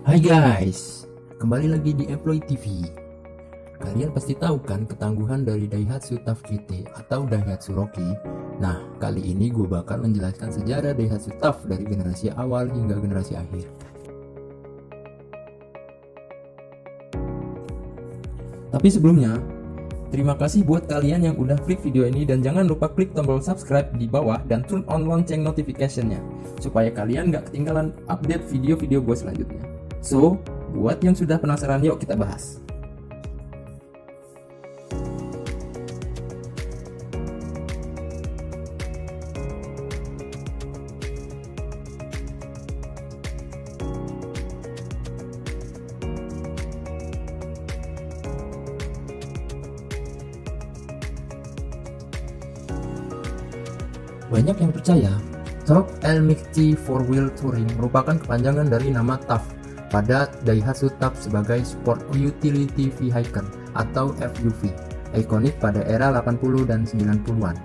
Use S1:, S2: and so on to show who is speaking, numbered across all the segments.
S1: Hai guys, kembali lagi di Employ TV. Kalian pasti tahu kan ketangguhan dari Daihatsu TAF GT atau Daihatsu Rocky. Nah, kali ini gue bakal menjelaskan sejarah Daihatsu TAF dari generasi awal hingga generasi akhir. Tapi sebelumnya, terima kasih buat kalian yang udah klik video ini dan jangan lupa klik tombol subscribe di bawah dan turn on lonceng notification-nya supaya kalian gak ketinggalan update video-video gue selanjutnya. So, buat yang sudah penasaran, yuk kita bahas. Banyak yang percaya TOP LMXT 4-Wheel Touring merupakan kepanjangan dari nama TAF pada Daihatsu TAF sebagai Sport Utility Vehicle atau FUV, ikonik pada era 80 dan 90-an.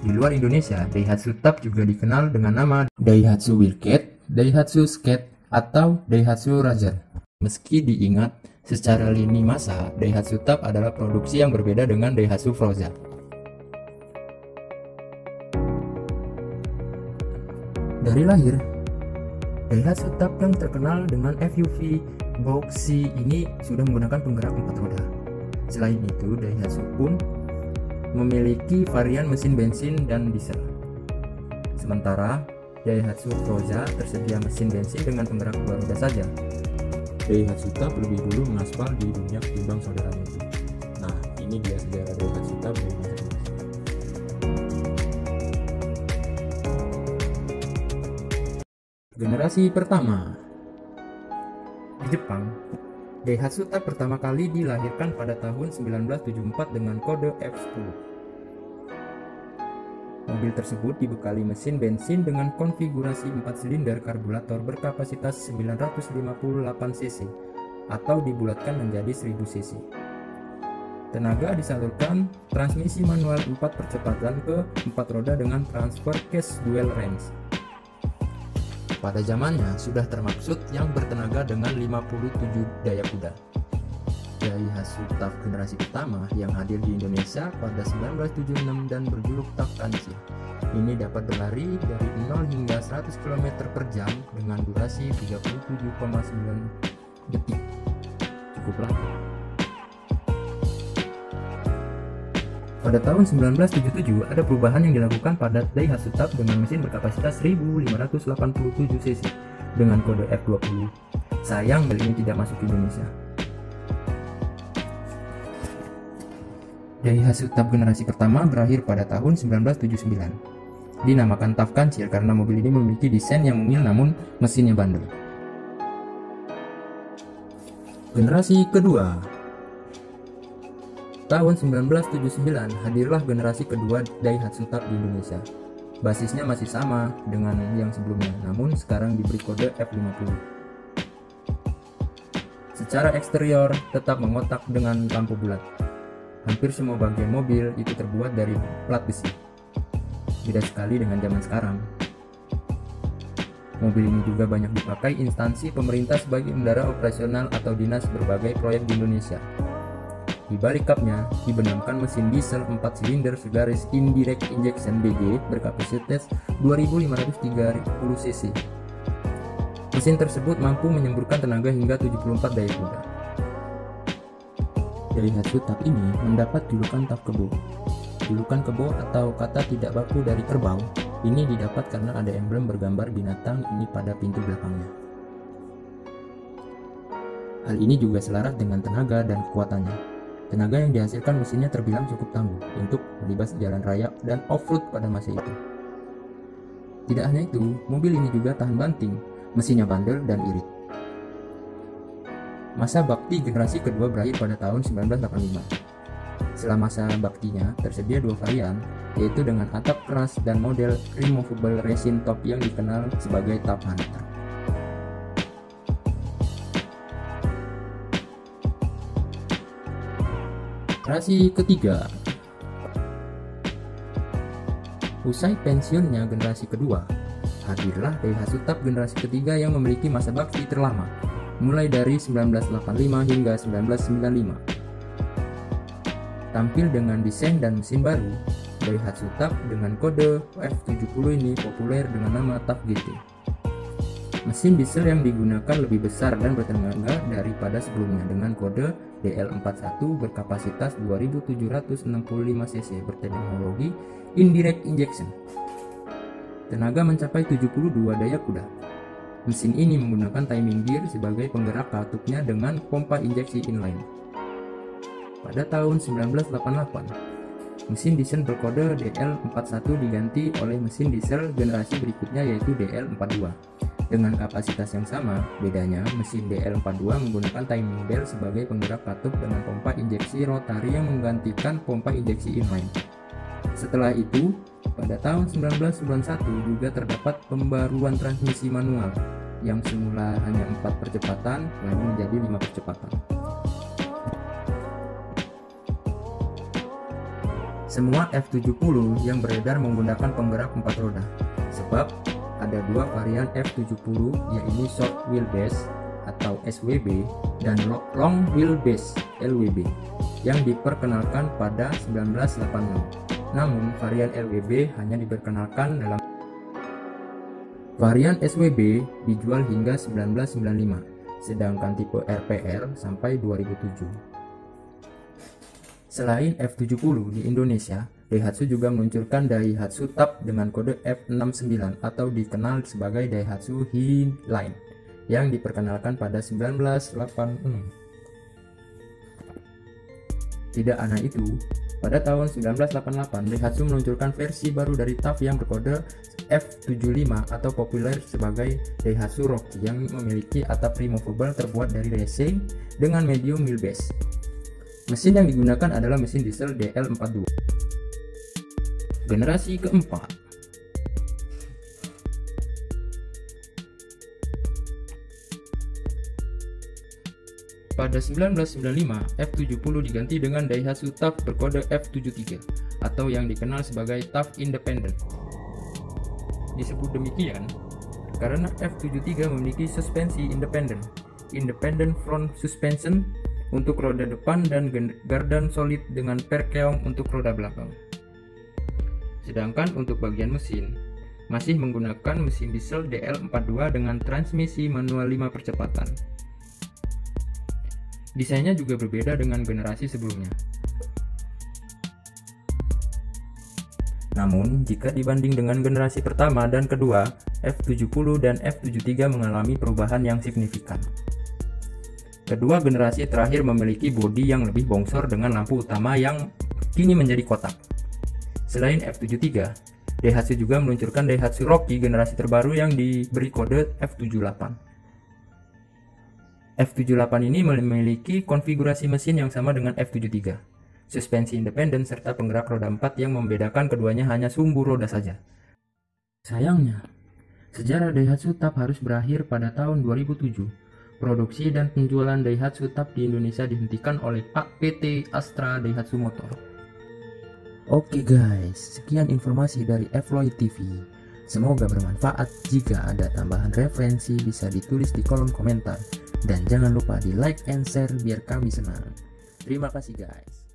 S1: Di luar Indonesia, Daihatsu TAF juga dikenal dengan nama Daihatsu Wheelcat, Daihatsu Skate, atau Daihatsu Razer. Meski diingat secara lini masa, Daihatsu TAF adalah produksi yang berbeda dengan Daihatsu Froza. Dari lahir, Daihatsu TAF yang terkenal dengan FUV boxy ini sudah menggunakan penggerak 4 roda. Selain itu, Daihatsu pun memiliki varian mesin bensin dan diesel. Sementara Daihatsu Froza tersedia mesin bensin dengan penggerak 2 roda saja. Daihatsu TAF lebih dulu mengaspal di dunia ketimbang saudaranya itu. Nah, ini dia sejarah Daihatsu TAF dari masa ke masa. Generasi pertama. Di Jepang, Daihatsu TAF pertama kali dilahirkan pada tahun 1974 dengan kode F10. Mobil tersebut dibekali mesin bensin dengan konfigurasi 4 silinder karburator berkapasitas 958 cc atau dibulatkan menjadi 1000 cc. Tenaga disalurkan transmisi manual 4 percepatan ke 4 roda dengan transfer case dual range. Pada zamannya sudah termaksud yang bertenaga dengan 57 daya kuda. Daihatsu TAF generasi pertama yang hadir di Indonesia pada 1976 dan berjuluk TAF Kanshi. Ini dapat berlari dari 0 hingga 100 km per jam dengan durasi 37,9 detik. Cukup lama. Pada tahun 1977 ada perubahan yang dilakukan pada Daihatsu TAF dengan mesin berkapasitas 1587 cc dengan kode F20. Sayang mobil ini tidak masuk ke Indonesia. Daihatsu TAF generasi pertama berakhir pada tahun 1979. Dinamakan TAF Kancil karena mobil ini memiliki desain yang mungil namun mesinnya bandel. Generasi kedua. Tahun 1979 hadirlah generasi kedua Daihatsu TAF di Indonesia. Basisnya masih sama dengan yang sebelumnya, namun sekarang diberi kode F50. Secara eksterior tetap mengotak dengan lampu bulat. Hampir semua bagian mobil itu terbuat dari plat besi. Beda sekali dengan zaman sekarang. Mobil ini juga banyak dipakai instansi pemerintah sebagai kendaraan operasional atau dinas berbagai proyek di Indonesia. Di balik kapnya dibenamkan mesin diesel 4 silinder segaris indirect injection DG berkapasitas 2530 cc. Mesin tersebut mampu menyemburkan tenaga hingga 74 daya kuda. Daihatsu TAF ini mendapat julukan TAF Kebo. Julukan kebo atau kata tidak baku dari kerbau ini didapat karena ada emblem bergambar binatang ini pada pintu belakangnya. Hal ini juga selaras dengan tenaga dan kekuatannya. Tenaga yang dihasilkan mesinnya terbilang cukup tangguh untuk melibas jalan raya dan off-road pada masa itu. Tidak hanya itu, mobil ini juga tahan banting, mesinnya bandel dan irit. Masa bakti generasi kedua berakhir pada tahun 1985. Setelah masa baktinya, tersedia 2 varian, yaitu dengan atap keras dan model removable resin top yang dikenal sebagai TAF Hunter. Generasi ketiga. Usai pensiunnya generasi kedua, hadirlah Daihatsu TAF generasi ketiga yang memiliki masa bakti terlama, mulai dari 1985 hingga 1995. Tampil dengan desain dan mesin baru, Daihatsu TAF dengan kode F70 ini populer dengan nama TAF GT. Mesin diesel yang digunakan lebih besar dan bertenaga daripada sebelumnya dengan kode DL41 berkapasitas 2765 cc berteknologi indirect injection. Tenaga mencapai 72 daya kuda. Mesin ini menggunakan timing gear sebagai penggerak katupnya dengan pompa injeksi inline. Pada tahun 1988, mesin diesel berkode DL41 diganti oleh mesin diesel generasi berikutnya yaitu DL42. Dengan kapasitas yang sama, bedanya mesin DL42 menggunakan timing belt sebagai penggerak katup dengan pompa injeksi rotari yang menggantikan pompa injeksi inline. Setelah itu, pada tahun 1991 juga terdapat pembaruan transmisi manual yang semula hanya 4 percepatan lalu menjadi 5 percepatan. Semua F70 yang beredar menggunakan penggerak 4 roda, sebab ada 2 varian F70 yaitu short wheelbase atau SWB dan long wheelbase LWB yang diperkenalkan pada 1986. Namun varian LWB hanya diperkenalkan dalam varian SWB dijual hingga 1995, sedangkan tipe RPR sampai 2007. Selain F70 di Indonesia, Daihatsu juga meluncurkan Daihatsu TAF dengan kode F69 atau dikenal sebagai Daihatsu Highline yang diperkenalkan pada 1986. Tidak aneh itu, pada tahun 1988 Daihatsu meluncurkan versi baru dari TAF yang berkode F75 atau populer sebagai Daihatsu Rocky yang memiliki atap removable terbuat dari racing dengan medium wheelbase. Mesin yang digunakan adalah mesin diesel DL42. Generasi keempat. Pada 1995, F70 diganti dengan Daihatsu TAF berkode F73 atau yang dikenal sebagai TAF Independent. Disebut demikian karena F73 memiliki suspensi independent front suspension untuk roda depan dan gardan solid dengan perkeong untuk roda belakang. Sedangkan untuk bagian mesin, masih menggunakan mesin diesel DL42 dengan transmisi manual 5 percepatan. Desainnya juga berbeda dengan generasi sebelumnya. Namun, jika dibanding dengan generasi pertama dan kedua, F70 dan F73 mengalami perubahan yang signifikan. Kedua generasi terakhir memiliki bodi yang lebih bongsor dengan lampu utama yang kini menjadi kotak. Selain F73, Daihatsu juga meluncurkan Daihatsu Rocky generasi terbaru yang diberi kode F78. F78 ini memiliki konfigurasi mesin yang sama dengan F73, suspensi independen serta penggerak roda 4 yang membedakan keduanya hanya sumbu roda saja. Sayangnya, sejarah Daihatsu TAF harus berakhir pada tahun 2007. Produksi dan penjualan Daihatsu TAF di Indonesia dihentikan oleh PT Astra Daihatsu Motor. Oke guys, sekian informasi dari Floyd TV. Semoga bermanfaat. Jika ada tambahan referensi bisa ditulis di kolom komentar. Dan jangan lupa di like and share biar kami senang. Terima kasih guys.